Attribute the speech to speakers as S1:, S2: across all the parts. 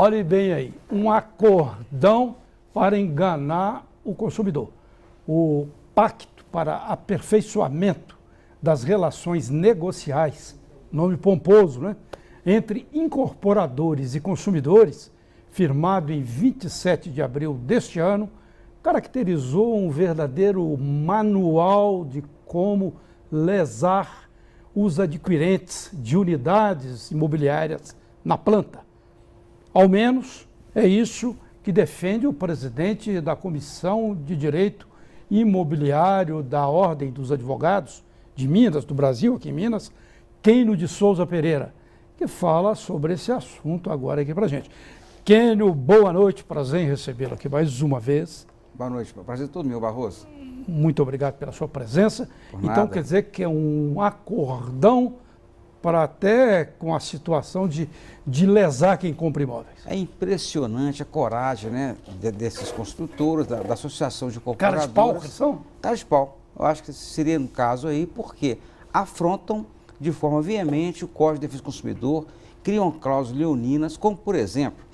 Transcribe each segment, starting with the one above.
S1: Olhe bem aí, um acordão para enganar o consumidor. O Pacto para Aperfeiçoamento das Relações Negociais, nome pomposo, né? Entre incorporadores e consumidores, firmado em 27 de abril deste ano, caracterizou um verdadeiro manual de como lesar os adquirentes de unidades imobiliárias na planta. Ao menos é isso que defende o presidente da Comissão de Direito Imobiliário da Ordem dos Advogados de Minas, do Brasil, aqui em Minas, Quênio de Souza Pereira, que fala sobre esse assunto agora aqui pra gente. Quênio, boa noite, prazer em recebê-lo aqui mais uma vez.
S2: Boa noite, prazer todo meu, Barroso.
S1: Muito obrigado pela sua presença.
S2: Por
S1: então
S2: nada.
S1: Quer dizer que é um acordão para até com a situação de lesar quem compra imóveis.
S2: É impressionante a coragem, né, desses construtores, da Associação de
S1: Cara
S2: Incorporadoras.
S1: de pau que são?
S2: Cara de pau. Eu acho que seria no caso aí, porque afrontam de forma veemente o Código de Defesa do Consumidor, criam cláusulas leoninas, como por exemplo,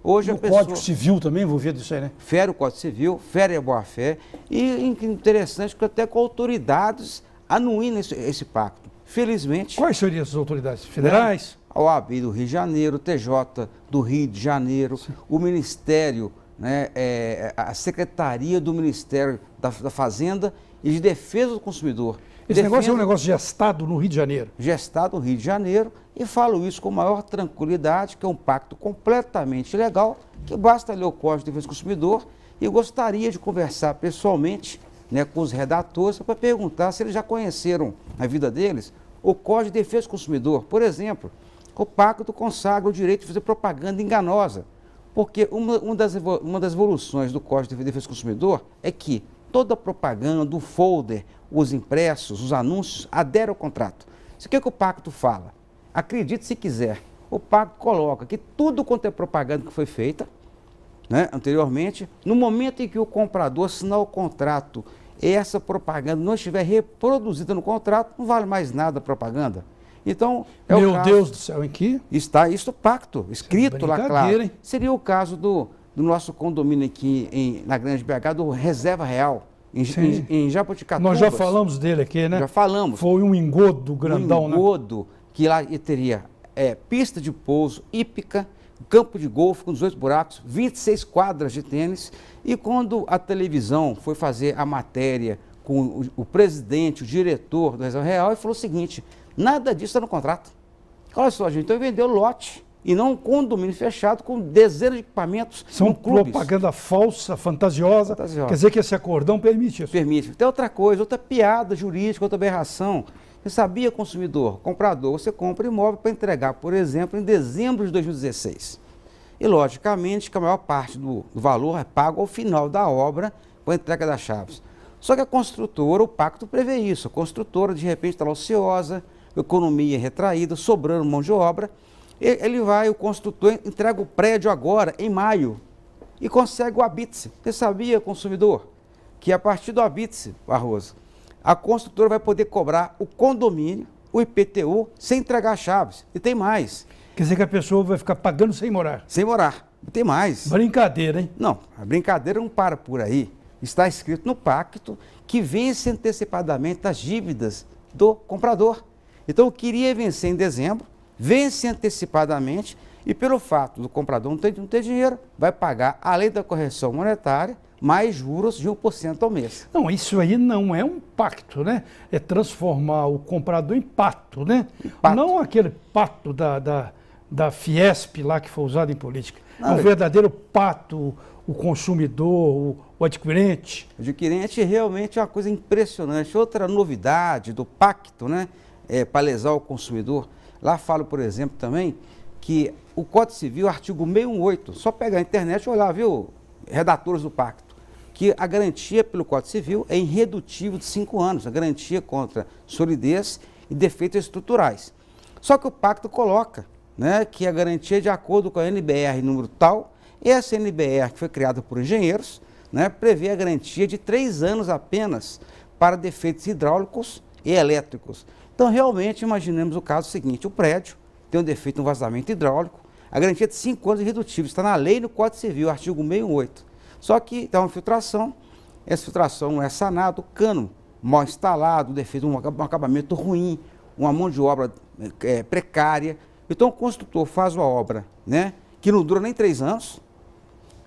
S2: hoje
S1: o
S2: a pessoa...
S1: Código Civil também envolvido nisso aí, né?
S2: Fere o Código Civil, fere a boa-fé, e interessante que até com autoridades anuem esse pacto. Felizmente...
S1: Quais seriam essas autoridades? Federais?
S2: A OAB do Rio de Janeiro, o TJ do Rio de Janeiro, sim, o Ministério, né, a Secretaria do Ministério da Fazenda e de Defesa do Consumidor.
S1: Esse negócio é um negócio gestado no Rio de Janeiro.
S2: Gestado no Rio de Janeiro, e falo isso com maior tranquilidade, que é um pacto completamente legal, que basta ler o Código de Defesa do Consumidor, e eu gostaria de conversar pessoalmente, né, com os redatores para perguntar se eles já conheceram na vida deles o Código de Defesa do Consumidor. Por exemplo, o pacto consagra o direito de fazer propaganda enganosa, porque uma das evoluções do Código de Defesa do Consumidor é que toda propaganda, o folder, os impressos, os anúncios, aderem ao contrato. Isso que o pacto fala? Acredite se quiser, o pacto coloca que tudo quanto é propaganda que foi feita, né, anteriormente, no momento em que o comprador assinar o contrato, essa propaganda não estiver reproduzida no contrato, não vale mais nada a propaganda. Então,
S1: Meu Deus do céu, em que?
S2: Está isso no pacto, escrito lá claro.
S1: Hein?
S2: Seria o caso do nosso condomínio aqui na Grande BH, do Reserva Real, em Jaboticatubas.
S1: Nós já falamos dele aqui, né?
S2: Já falamos.
S1: Foi um engodo grandão, né?
S2: Um engodo, que lá teria pista de pouso hípica, campo de golfe com 18 buracos, 26 quadras de tênis. E quando a televisão foi fazer a matéria com o presidente, o diretor do Reserva Real, ele falou o seguinte: nada disso está no contrato. Olha só, gente, então vendeu lote e não um condomínio fechado com dezenas de equipamentos.
S1: São propaganda falsa, fantasiosa. Quer dizer que esse acordão permite isso.
S2: Permite. Tem outra coisa, outra piada jurídica, outra aberração. Você sabia, consumidor, comprador, você compra imóvel para entregar, por exemplo, em dezembro de 2016. E, logicamente, que a maior parte do valor é pago ao final da obra com a entrega das chaves. Só que a construtora, o pacto prevê isso. A construtora, de repente, está ociosa, economia retraída, sobrando mão de obra. O construtor entrega o prédio agora, em maio, e consegue o habite-se. Você sabia, consumidor, que a partir do habite-se, Barroso, a construtora vai poder cobrar o condomínio, o IPTU, sem entregar as chaves. E tem mais.
S1: Quer dizer que a pessoa vai ficar pagando sem morar.
S2: Sem morar. Tem mais.
S1: Brincadeira, hein?
S2: Não, a brincadeira não para por aí. Está escrito no pacto que vence antecipadamente as dívidas do comprador. Então, eu queria vencer em dezembro, vence antecipadamente, e pelo fato do comprador não ter dinheiro, vai pagar, além da correção monetária, mais juros de 1% ao mês.
S1: Não, isso aí não é um pacto, né? É transformar o comprador em pato, né?
S2: Pato.
S1: Não aquele pato da Fiesp lá que foi usado em política.
S2: Não,
S1: é um verdadeiro pato, o consumidor, o adquirente.
S2: O adquirente realmente é uma coisa impressionante. Outra novidade do pacto, né, para lesar o consumidor, lá falo, por exemplo, também, que o Código Civil, artigo 618, só pegar a internet e olhar, viu, redatores do pacto, que a garantia pelo Código Civil é irredutível de 5 anos, a garantia contra solidez e defeitos estruturais. Só que o pacto coloca, né, que a garantia é de acordo com a NBR número tal, e essa NBR, que foi criada por engenheiros, né, prevê a garantia de 3 anos apenas para defeitos hidráulicos e elétricos. Então, realmente, imaginemos o caso seguinte: o prédio tem um defeito no vazamento hidráulico, A garantia de 5 anos é irredutível, está na lei no Código Civil, artigo 618. Só que dá uma filtração, essa filtração não é sanada, o cano mal instalado, defeito, um acabamento ruim, uma mão de obra precária. Então o construtor faz uma obra, né, que não dura nem 3 anos,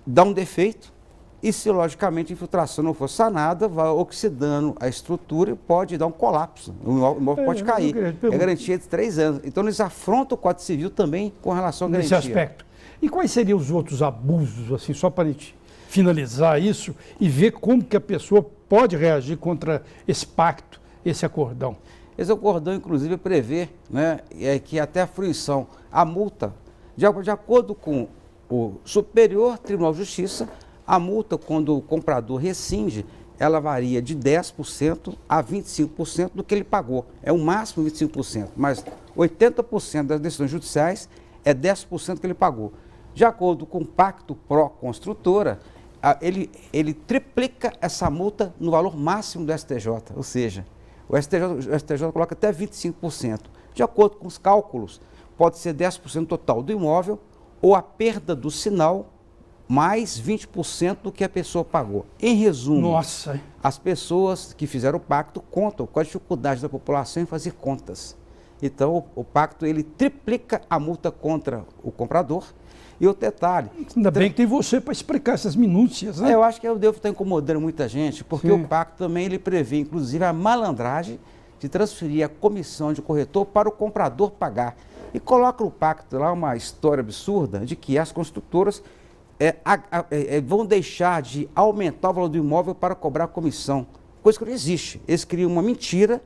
S2: dá um defeito, e se logicamente a infiltração não for sanada, vai oxidando a estrutura e pode dar um colapso, o imóvel pode cair. É garantia de 3 anos. Então eles afrontam o Código Civil também com relação à garantia.
S1: Nesse aspecto. E quais seriam os outros abusos, assim, só para a gente finalizar isso e ver como que a pessoa pode reagir contra esse pacto, esse acordão?
S2: Esse acordão, inclusive, prevê, né, que até a fruição, a multa, de acordo com o Superior Tribunal de Justiça, a multa, quando o comprador rescinde, ela varia de 10% a 25% do que ele pagou. É o máximo 25%, mas 80% das decisões judiciais é 10% que ele pagou. De acordo com o Pacto Pró-Construtora, ele triplica essa multa no valor máximo do STJ, ou seja, o STJ coloca até 25%. De acordo com os cálculos, pode ser 10% total do imóvel ou a perda do sinal mais 20% do que a pessoa pagou. Em resumo,
S1: nossa,
S2: as pessoas que fizeram o pacto contam com a dificuldade da população em fazer contas. Então, o pacto ele triplica a multa contra o comprador. E outro detalhe...
S1: Ainda bem que tem você para explicar essas minúcias, né?
S2: Eu acho que eu devo estar incomodando muita gente, porque
S1: Sim.
S2: o pacto também ele prevê, inclusive, a malandragem de transferir a comissão de corretor para o comprador pagar. E coloca no pacto lá uma história absurda de que as construtoras vão deixar de aumentar o valor do imóvel para cobrar a comissão, coisa que não existe. Eles criam uma mentira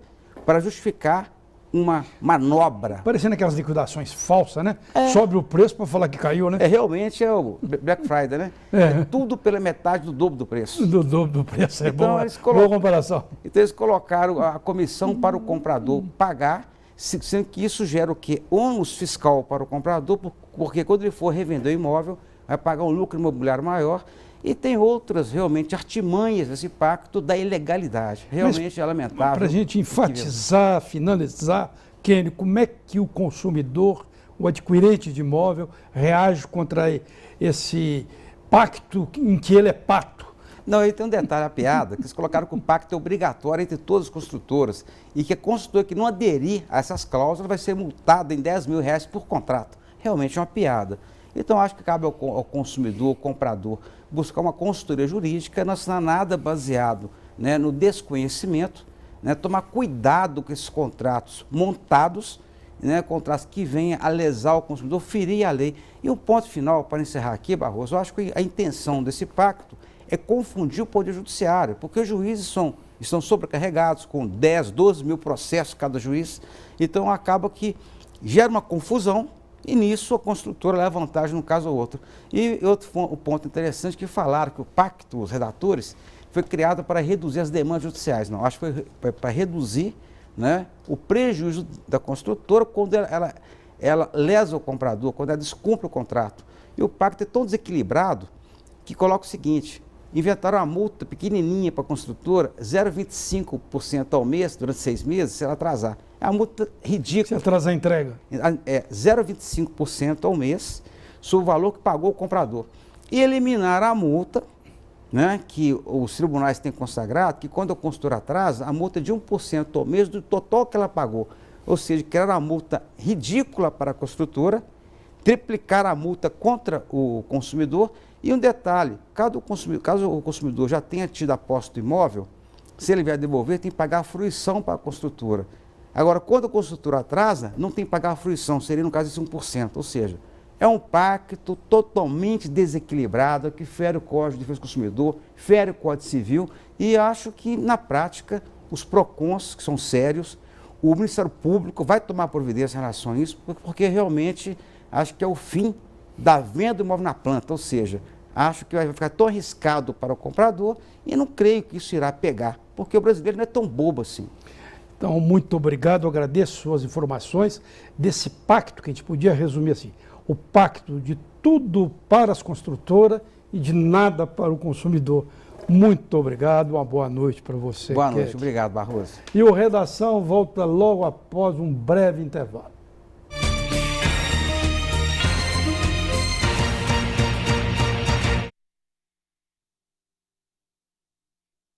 S2: para justificar uma manobra.
S1: Parecendo aquelas liquidações falsas, né? Sobe o preço para falar que caiu, né?
S2: Realmente é o Black Friday, né? É tudo pela metade do dobro do preço.
S1: Do dobro do preço,
S2: então,
S1: boa comparação.
S2: Então eles colocaram a comissão para o comprador pagar, sendo que isso gera o quê? Ônus fiscal para o comprador, porque quando ele for revender o imóvel, vai pagar um lucro imobiliário maior, e tem outras realmente artimanhas desse pacto da ilegalidade. Realmente é lamentável.
S1: Para a gente enfatizar, finalizar, Kenny, como é que o consumidor, o adquirente de imóvel, reage contra esse pacto em que ele é pato?
S2: Não, aí tem um detalhe, a piada, que eles colocaram que o pacto é obrigatório entre todas as construtoras e que a construtora que não aderir a essas cláusulas vai ser multada em R$10 mil por contrato. Realmente é uma piada. Então, acho que cabe ao consumidor, ao comprador, buscar uma consultoria jurídica, não assinar nada baseado, né, no desconhecimento, né, tomar cuidado com esses contratos montados, né, contratos que venham a lesar o consumidor, ferir a lei. E um ponto final, para encerrar aqui, Barroso, eu acho que a intenção desse pacto é confundir o Poder Judiciário, porque os juízes estão sobrecarregados com 10, 12 mil processos cada juiz, então acaba que gera uma confusão. E nisso a construtora leva vantagem num caso ou outro. E outro ponto interessante que falaram que o pacto, os redatores, foi criado para reduzir as demandas judiciais. Não, acho que foi para reduzir, né, o prejuízo da construtora quando ela lesa o comprador, quando ela descumpre o contrato. E o pacto é tão desequilibrado que coloca o seguinte: inventaram uma multa pequenininha para a construtora, 0,25% ao mês durante 6 meses, se ela atrasar. É uma multa ridícula.
S1: Se atrasar a entrega.
S2: É 0,25% ao mês sobre o valor que pagou o comprador. E eliminar a multa, né, que os tribunais têm consagrado, que quando a construtora atrasa, a multa é de 1% ao mês do total que ela pagou. Ou seja, criar uma multa ridícula para a construtora, triplicar a multa contra o consumidor. E um detalhe, caso o consumidor já tenha tido a posse do imóvel, se ele vier devolver, tem que pagar a fruição para a construtora. Agora, quando a construtora atrasa, não tem que pagar a fruição, seria no caso esse 1%. Ou seja, é um pacto totalmente desequilibrado, que fere o Código de Defesa do Consumidor, fere o Código Civil, e acho que, na prática, os PROCONs, que são sérios, o Ministério Público vai tomar providência em relação a isso, porque realmente acho que é o fim da venda do imóvel na planta, ou seja, acho que vai ficar tão arriscado para o comprador e não creio que isso irá pegar, porque o brasileiro não é tão bobo assim.
S1: Então, muito obrigado, eu agradeço suas informações desse pacto, que a gente podia resumir assim, o pacto de tudo para as construtoras e de nada para o consumidor. Muito obrigado, uma boa noite para você.
S2: Boa noite, obrigado, Barroso.
S1: E o Redação volta logo após um breve intervalo.